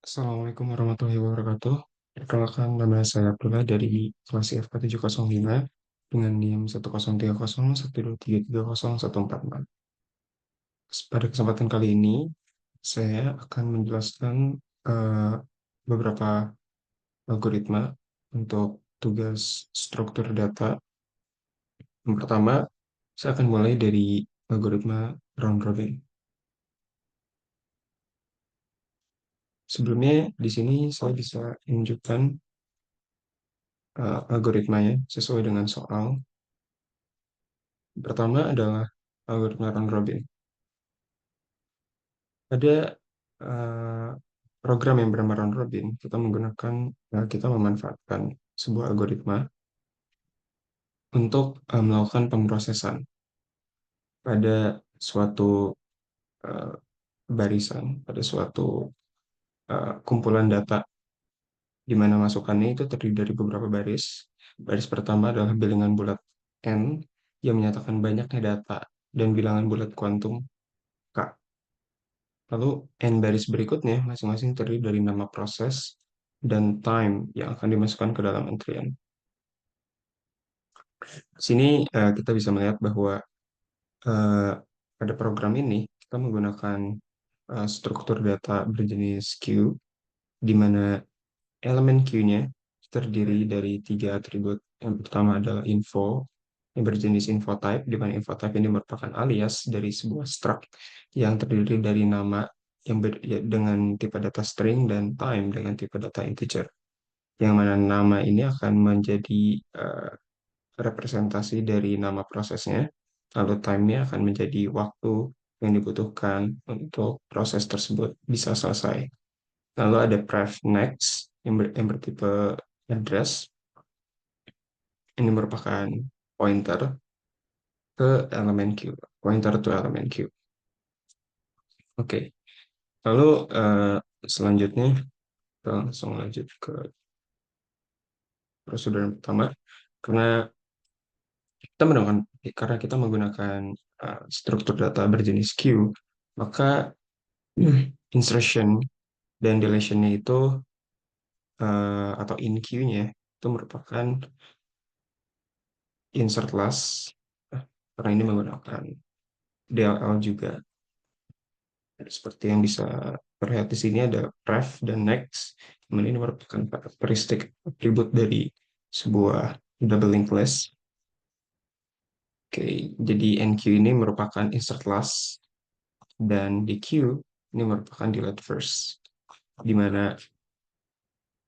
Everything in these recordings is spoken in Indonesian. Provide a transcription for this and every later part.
Assalamualaikum warahmatullahi wabarakatuh. Perkenalkan, nama saya Abdullah dari kelas IFK 705 dengan NIM 1030123346146. Pada kesempatan kali ini, saya akan menjelaskan eh, beberapa algoritma untuk tugas struktur data. Yang pertama, saya akan mulai dari algoritma round robin. Sebelumnya, di sini saya bisa menunjukkan algoritmanya sesuai dengan soal. Pertama adalah algoritma round robin. Ada eh, program yang bernama round robin. Kita memanfaatkan sebuah algoritma untuk melakukan pemrosesan pada suatu eh, barisan, pada suatu kumpulan data di mana masukannya itu terdiri dari beberapa baris. Baris pertama adalah bilangan bulat n yang menyatakan banyaknya data dan bilangan bulat kuantum k. Lalu N baris berikutnya masing-masing terdiri dari nama proses dan time yang akan dimasukkan ke dalam antrian. Di sini kita bisa melihat bahwa eh, pada program ini kita menggunakan struktur data berjenis queue, di mana elemen queue-nya terdiri dari tiga atribut. Yang pertama adalah info, yang berjenis info type, di mana info type ini merupakan alias dari sebuah struct yang terdiri dari nama dengan tipe data string dan time dengan tipe data integer. Yang mana nama ini akan menjadi eh, representasi dari nama prosesnya, lalu time-nya akan menjadi waktu yang dibutuhkan untuk proses tersebut bisa selesai. Lalu ada pref next yang bertipe address. Ini merupakan pointer ke elemen queue, pointer to elemen queue. Oke, lalu selanjutnya kita langsung lanjut ke prosedur yang pertama. Karena kita menggunakan struktur data berjenis queue, maka insertion dan deletion-nya itu atau in queue-nya itu merupakan insert last. Karena ini menggunakan DLL juga. Seperti yang bisa terlihat di sini ada ref dan next. Ini merupakan karakteristik atribut dari sebuah double linked list. Oke, jadi NQ ini merupakan insert last dan DQ ini merupakan delete first. Di mana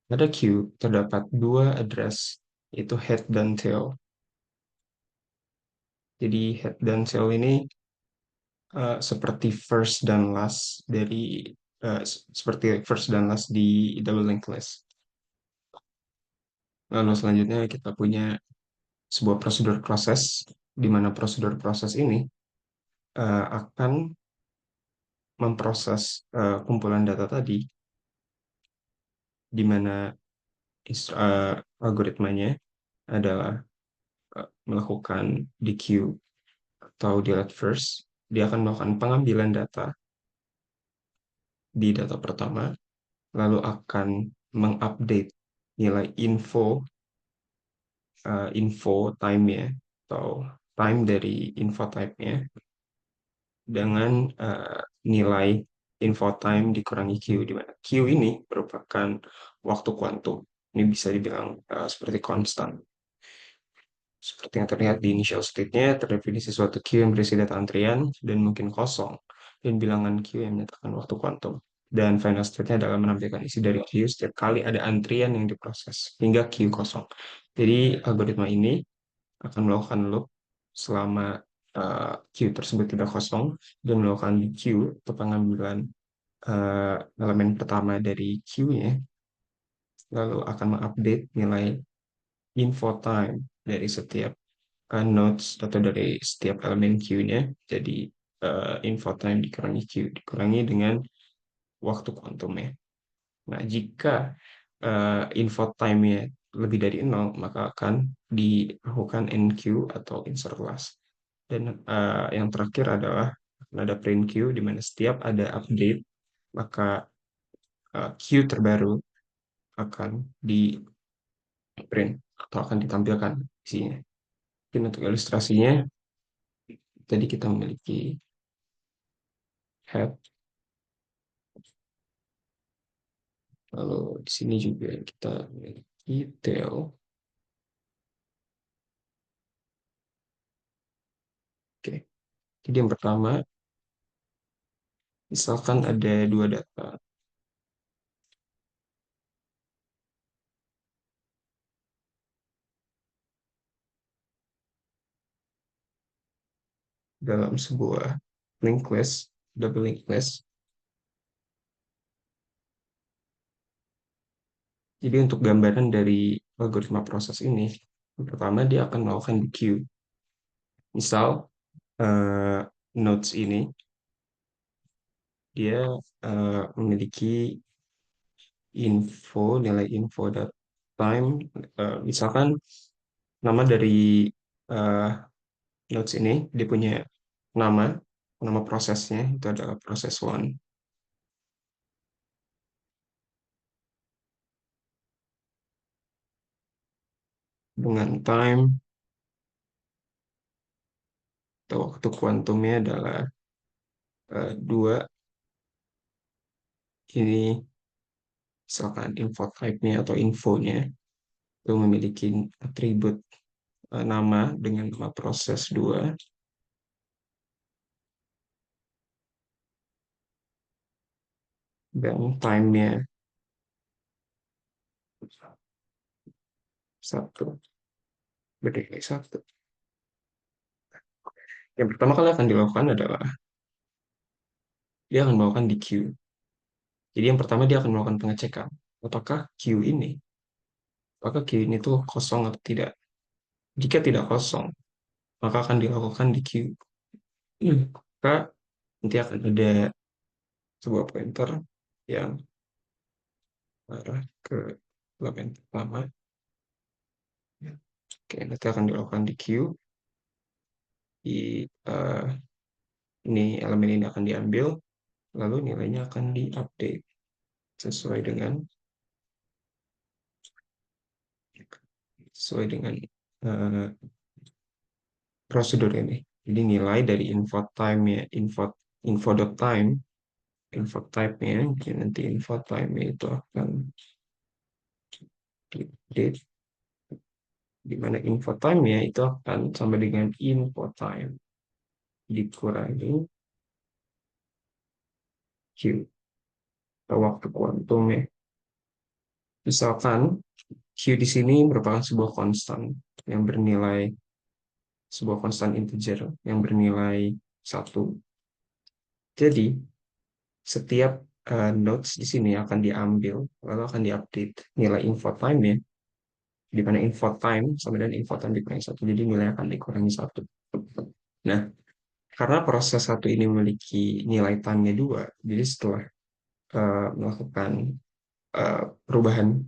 pada Q terdapat dua address, yaitu head dan tail. Jadi head dan tail ini seperti first dan last seperti first dan last di double linked list. Lalu selanjutnya kita punya sebuah prosedur proses, di mana prosedur proses ini akan memproses kumpulan data tadi, di mana algoritmanya adalah melakukan DQ atau delete first. Dia akan melakukan pengambilan data di data pertama, lalu akan mengupdate nilai info time-nya atau time dari info type-nya dengan nilai info time dikurangi Q, di mana Q ini merupakan waktu kuantum. Ini bisa dibilang seperti konstan. Seperti yang terlihat di initial state-nya, terdefinisi suatu Q yang berisi data antrian dan mungkin kosong, dan bilangan Q yang menyatakan waktu kuantum. Dan final state-nya adalah menampilkan isi dari Q setiap kali ada antrian yang diproses, hingga Q kosong. Jadi, algoritma ini akan melakukan loop selama Q tersebut tidak kosong, dan melakukan Q atau pengambilan elemen pertama dari Q-nya, lalu akan mengupdate nilai info time dari setiap nodes atau dari setiap elemen queue-nya. Jadi info time dikurangi Q, dikurangi dengan waktu kuantumnya. Nah, jika info time-nya lebih dari 0, maka akan dilakukan NQ atau insert last. Dan yang terakhir adalah ada print queue, di mana setiap ada update, maka queue terbaru akan di print atau akan ditampilkan isinya. Mungkin untuk ilustrasinya, tadi kita memiliki head, lalu di sini juga kita memiliki tail. Oke, jadi yang pertama, misalkan ada dua data. Dalam sebuah linked list, double linked list. Jadi untuk gambaran dari algoritma proses ini, yang pertama dia akan melakukan di queue. Misal nodes ini dia memiliki nilai info time, misalkan nama dari eh, nodes ini dia punya nama nama prosesnya itu adalah proses one dengan time atau waktu kuantumnya adalah 2. Ini misalkan info type-nya atau infonya itu memiliki atribut nama dengan nama proses 2 dan time-nya 1 bernilai 1. Yang pertama kali akan dilakukan adalah dia akan melakukan di queue. Jadi yang pertama dia akan melakukan pengecekan apakah queue ini tuh kosong atau tidak. Jika tidak kosong, maka akan dilakukan di queue. Maka nanti akan ada sebuah pointer yang arah ke elemen pertama. Oke, nanti akan dilakukan di queue. Di ini elemen ini akan diambil, lalu nilainya akan diupdate sesuai dengan sesuai dengan eh, prosedur ini. Jadi nilai dari info time ya info.time info type-nya, jadi nanti info time itu akan diupdate di mana info time-nya itu akan sama dengan info time dikurangi Q atau waktu kuantum ya. Misalkan Q di sini merupakan sebuah konstan yang bernilai sebuah konstan integer yang bernilai 1. Jadi setiap nodes di sini akan diambil lalu akan diupdate nilai info time-nya di mana info time sama dengan info time dikurangi 1. Jadi nilai akan dikurangi 1. Nah, karena proses satu ini memiliki nilai time-nya 2, jadi setelah melakukan perubahan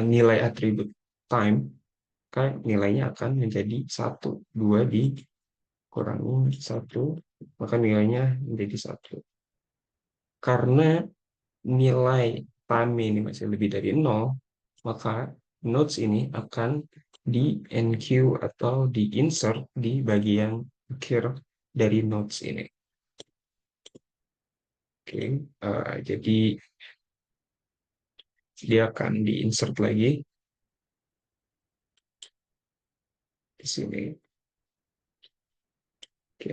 nilai atribut time, maka nilainya akan menjadi 1. 2 dikurangi 1, maka nilainya menjadi 1. Karena nilai time ini masih lebih dari 0, maka nodes ini akan di NQ atau di insert di bagian akhir dari nodes ini. Oke, jadi dia akan di insert lagi di sini. Oke.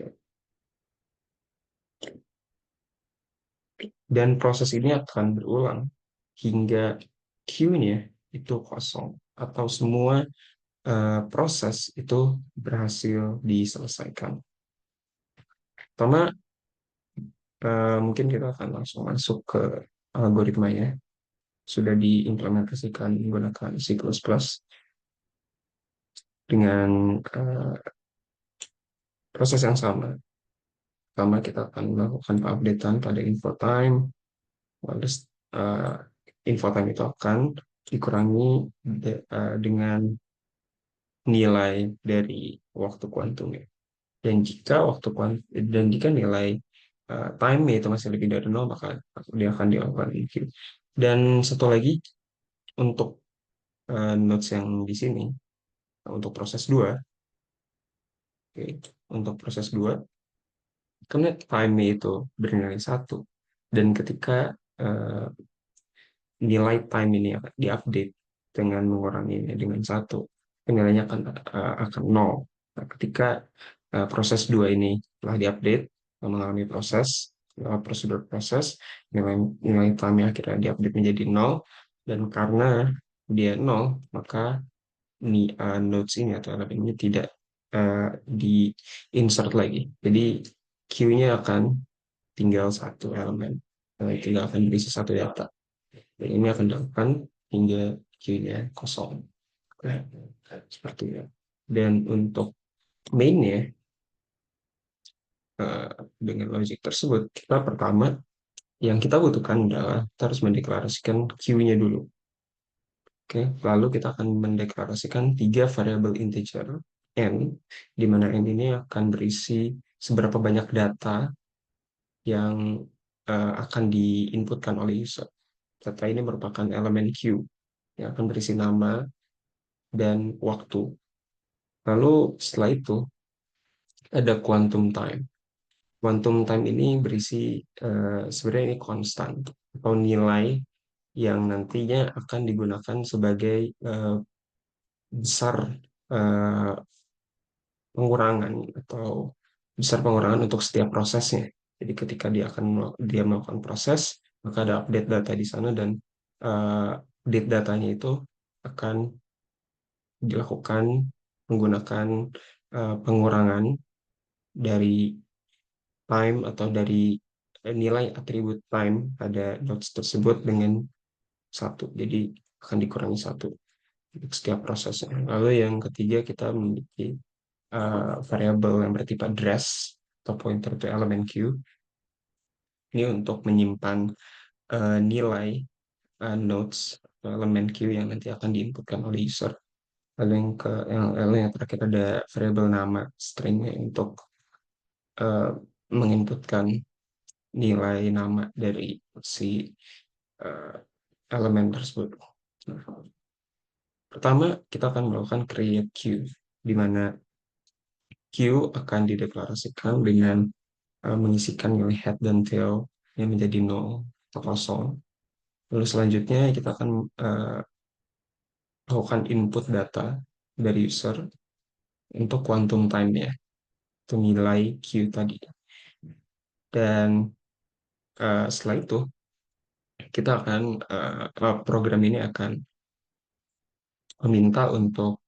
Dan proses ini akan berulang hingga queue-nya itu kosong atau semua proses itu berhasil diselesaikan. Pertama, mungkin kita akan langsung masuk ke algoritmanya. Sudah diimplementasikan menggunakan C++ dengan proses yang sama. Pertama, kita akan melakukan updatean pada info time, lalu info time itu akan dikurangi dengan nilai dari waktu kuantum ya. Dan jika nilai time itu masih lebih dari nol, maka dia akan dilakukan queue. Dan satu lagi untuk nodes yang di sini, untuk proses 2, oke, untuk proses 2 karena time itu bernilai satu, dan ketika eh, nilai time ini akan diupdate dengan menguranginya dengan satu, nilainya akan nol. Nah, ketika proses 2 ini telah diupdate, mengalami prosedur proses, nilai nilai time akhirnya diupdate menjadi nol, dan karena dia nol, maka nodes ini atau elemen ini tidak di insert lagi. Jadi queue-nya akan tinggal satu elemen, tinggal akan berisi satu data. Dan ini akan dilakukan hingga queue-nya kosong. Nah, seperti itu. Dan untuk main-nya, eh, dengan logic tersebut, kita pertama yang kita butuhkan adalah kita harus mendeklarasikan queue-nya dulu. Oke, lalu kita akan mendeklarasikan tiga variabel integer n, di mana n ini akan berisi seberapa banyak data yang akan diinputkan oleh user. Data ini merupakan elemen queue yang akan berisi nama dan waktu. Lalu setelah itu ada quantum time. Quantum time ini berisi sebenarnya ini konstan atau nilai yang nantinya akan digunakan sebagai besar eh, pengurangan atau besar pengurangan untuk setiap prosesnya. Jadi ketika dia melakukan proses, maka ada update data di sana, dan update datanya itu akan dilakukan menggunakan pengurangan dari time atau dari nilai atribut time pada nodes tersebut dengan satu. Jadi akan dikurangi satu untuk setiap prosesnya. Lalu yang ketiga, kita memiliki variabel yang bertipe address atau pointer to element queue. Ini untuk menyimpan nilai nodes atau elemen queue yang nanti akan diinputkan oleh user. Lalu yang terakhir ada variabel nama string untuk uh, menginputkan nilai nama dari si uh, elemen tersebut. Nah, pertama, kita akan melakukan create queue, di mana queue akan dideklarasikan dengan mengisikan nilai head dan tail yang menjadi nol atau kosong. Lalu selanjutnya kita akan melakukan input data dari user untuk quantum time-nya, itu nilai Q tadi. Dan setelah itu kita akan program ini akan meminta untuk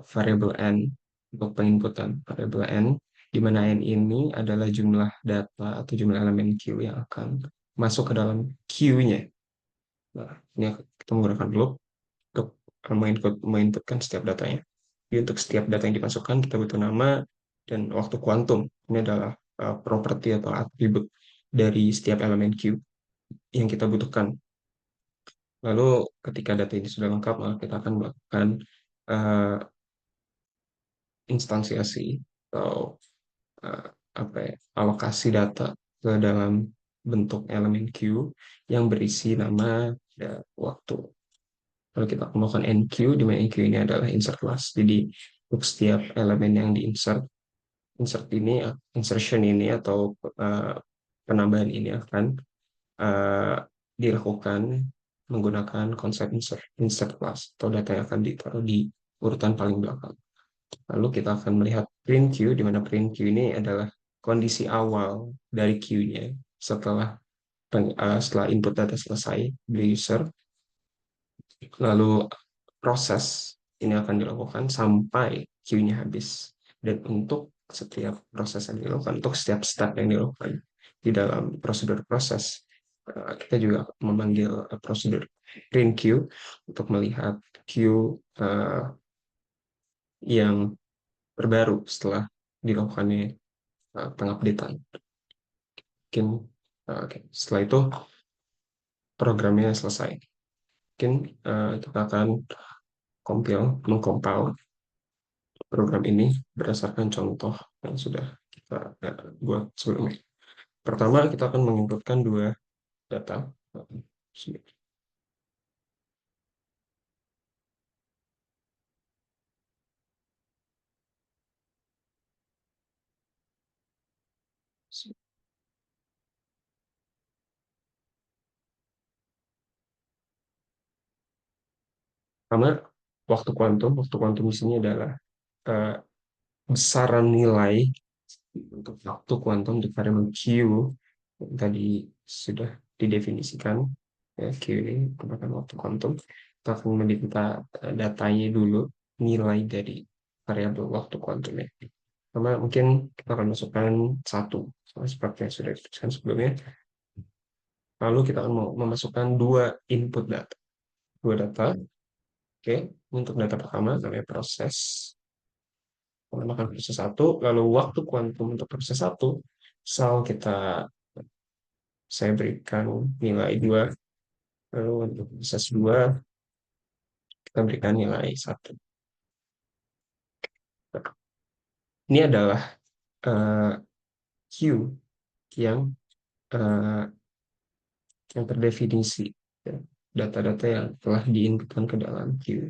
variable n untuk penginputan variable n, di mana n ini adalah jumlah data atau jumlah elemen Q yang akan masuk ke dalam queue-nya. Nah, ini kita menggunakan loop untuk menginputkan setiap datanya. Jadi untuk setiap data yang dimasukkan, kita butuh nama dan waktu kuantum. Ini adalah properti atau atribut dari setiap elemen Q yang kita butuhkan. Lalu ketika data ini sudah lengkap, maka kita akan melakukan uh, instansiasi atau uh, apa ya, alokasi data ke dalam bentuk elemen Q yang berisi nama dan waktu. Lalu kita akan melakukan enq, di mana enq ini adalah insert class. Jadi untuk setiap elemen yang diinsert, insertion ini atau penambahan ini akan uh, dilakukan menggunakan konsep insert class atau data yang akan ditaruh di urutan paling belakang. Lalu kita akan melihat print queue, di mana print queue ini adalah kondisi awal dari queue-nya setelah input data selesai dari user. Lalu proses ini akan dilakukan sampai queue-nya habis. Dan untuk setiap proses yang dilakukan, untuk setiap step yang dilakukan di dalam prosedur proses, kita juga memanggil prosedur print queue untuk melihat queue yang terbaru setelah dilakukannya pengupdatean. Mungkin setelah itu programnya selesai. Mungkin kita akan mengcompile program ini berdasarkan contoh yang sudah kita buat sebelumnya. Pertama, kita akan menginputkan dua data. Pertama, waktu kuantum di sini adalah eh, besaran nilai untuk waktu kuantum di variabel Q yang tadi sudah didefinisikan. Ya, Q ini merupakan waktu kuantum. Kita akan meminta datanya dulu, nilai dari variabel waktu kuantumnya. Pertama, mungkin kita akan masukkan satu, seperti yang sudah dituliskan sebelumnya. Lalu kita akan mau memasukkan dua input data. Dua data, oke. Untuk data pertama, namanya proses. Menggunakan proses satu, lalu waktu kuantum untuk proses satu, saya berikan nilai 2, lalu untuk proses 2, kita berikan nilai satu. Ini adalah eh, Q yang eh, yang terdefinisi, ya. Data-data yang telah diinputkan ke dalam Q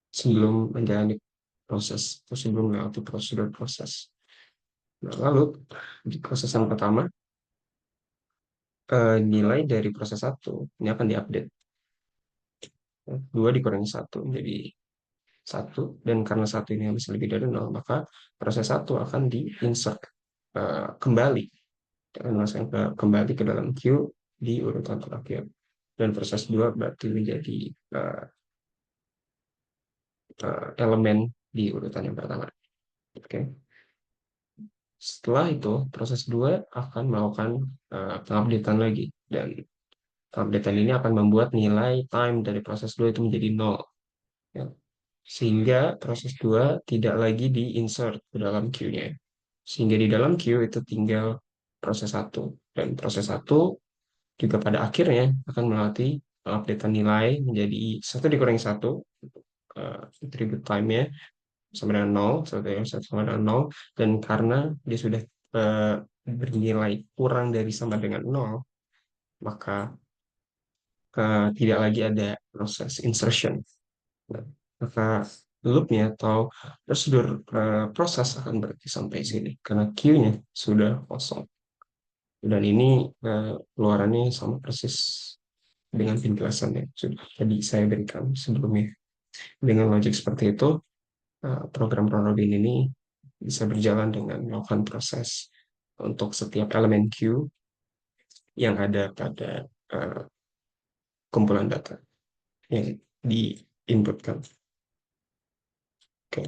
sebelum menjalani proses atau sebelum melewati prosedur proses. Nah, lalu di proses yang pertama, nilai dari proses satu ini akan diupdate. Ya. Dua dikurangi satu menjadi satu, dan karena satu ini bisa lebih dari nol, maka proses satu akan diinsert kembali, dan masukkan kembali ke dalam queue di urutan terakhir. Dan proses dua berarti menjadi uh, elemen di urutan yang pertama. Oke. Okay. Setelah itu, proses 2 akan melakukan pengupdatean lagi. Dan pengupdatean ini akan membuat nilai time dari proses 2 itu menjadi nol. Ya. Sehingga proses 2 tidak lagi di-insert ke dalam queue-nya. Sehingga di dalam queue itu tinggal proses satu. Dan proses satu juga pada akhirnya akan melewati pengupdatean nilai menjadi satu dikurangi satu, attribute time-nya sama dengan nol, satu sama dengan nol, dan karena dia sudah eh, bernilai kurang dari sama dengan nol, maka tidak lagi ada proses insertion. Nah, maka loopnya atau prosedur proses akan berhenti sampai sini karena queue-nya sudah kosong. Dan ini keluarannya sama persis dengan penjelasan yang sudah tadi saya berikan sebelumnya. Dengan logic seperti itu, program Rodin ini bisa berjalan dengan melakukan proses untuk setiap elemen queue yang ada pada uh, kumpulan data yang diinputkan. Oke.